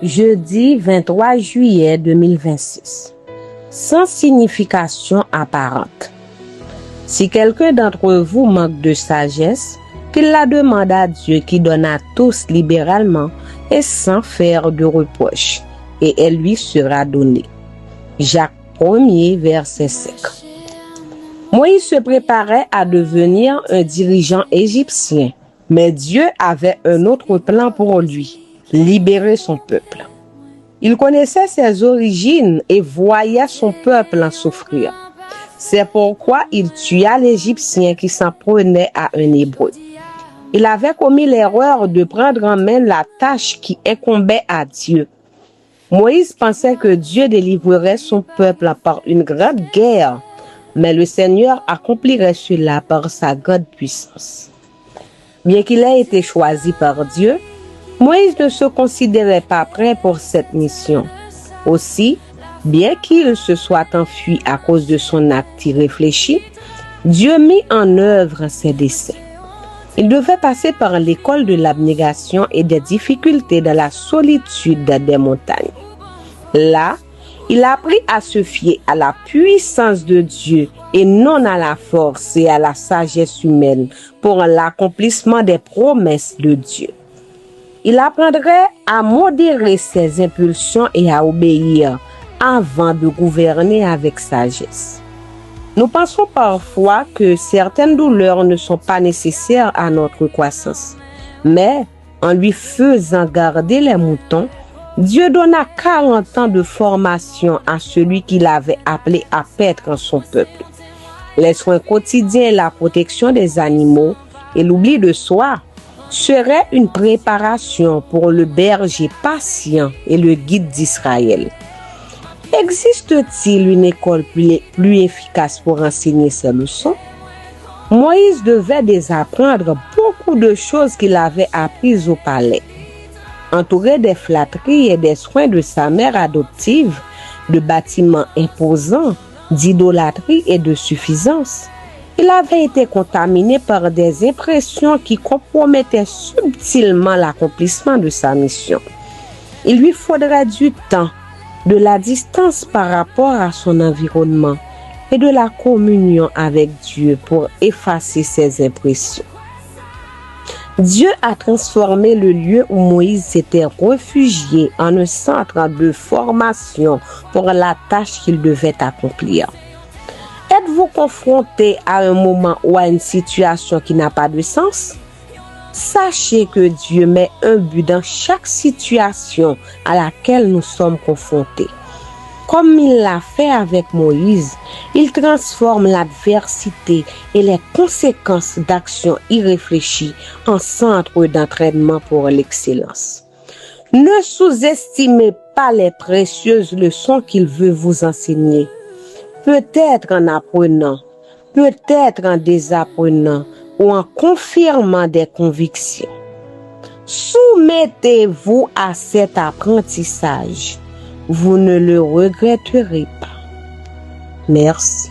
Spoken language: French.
Jeudi 23 juillet 2026. Sans signification apparente. Si quelqu'un d'entre vous manque de sagesse, qu'il la demande à Dieu qui donne à tous libéralement et sans faire de reproche, et elle lui sera donnée. Jacques 1er, verset 5. Moïse se préparait à devenir un dirigeant égyptien, mais Dieu avait un autre plan pour lui, libérer son peuple. Il connaissait ses origines et voyait son peuple en souffrir. C'est pourquoi il tua l'Égyptien qui s'en prenait à un Hébreu. Il avait commis l'erreur de prendre en main la tâche qui incombait à Dieu. Moïse pensait que Dieu délivrerait son peuple par une grande guerre, mais le Seigneur accomplirait cela par sa grande puissance. Bien qu'il ait été choisi par Dieu, Moïse ne se considérait pas prêt pour cette mission. Aussi, bien qu'il se soit enfui à cause de son acte irréfléchi, Dieu mit en œuvre ses desseins. Il devait passer par l'école de l'abnégation et des difficultés dans la solitude des montagnes. Là, il apprit à se fier à la puissance de Dieu et non à la force et à la sagesse humaine pour l'accomplissement des promesses de Dieu. Il apprendrait à modérer ses impulsions et à obéir avant de gouverner avec sagesse. Nous pensons parfois que certaines douleurs ne sont pas nécessaires à notre croissance, mais en lui faisant garder les moutons, Dieu donna 40 ans de formation à celui qu'il avait appelé à paître son peuple. Les soins quotidiens et la protection des animaux et l'oubli de soi seraient une préparation pour le berger patient et le guide d'Israël. Existe-t-il une école plus efficace pour enseigner ces leçons? Moïse devait désapprendre beaucoup de choses qu'il avait apprises au palais. Entouré des flatteries et des soins de sa mère adoptive, de bâtiments imposants, d'idolâtrie et de suffisance, il avait été contaminé par des impressions qui compromettaient subtilement l'accomplissement de sa mission. Il lui faudrait du temps, de la distance par rapport à son environnement et de la communion avec Dieu pour effacer ses impressions. Dieu a transformé le lieu où Moïse s'était réfugié en un centre de formation pour la tâche qu'il devait accomplir. Êtes-vous confronté à un moment ou à une situation qui n'a pas de sens? Sachez que Dieu met un but dans chaque situation à laquelle nous sommes confrontés. Comme il l'a fait avec Moïse, il transforme l'adversité et les conséquences d'actions irréfléchies en centre d'entraînement pour l'excellence. Ne sous-estimez pas les précieuses leçons qu'il veut vous enseigner. Peut-être en apprenant, peut-être en désapprenant ou en confirmant des convictions. Soumettez-vous à cet apprentissage. Vous ne le regretterez pas. Merci.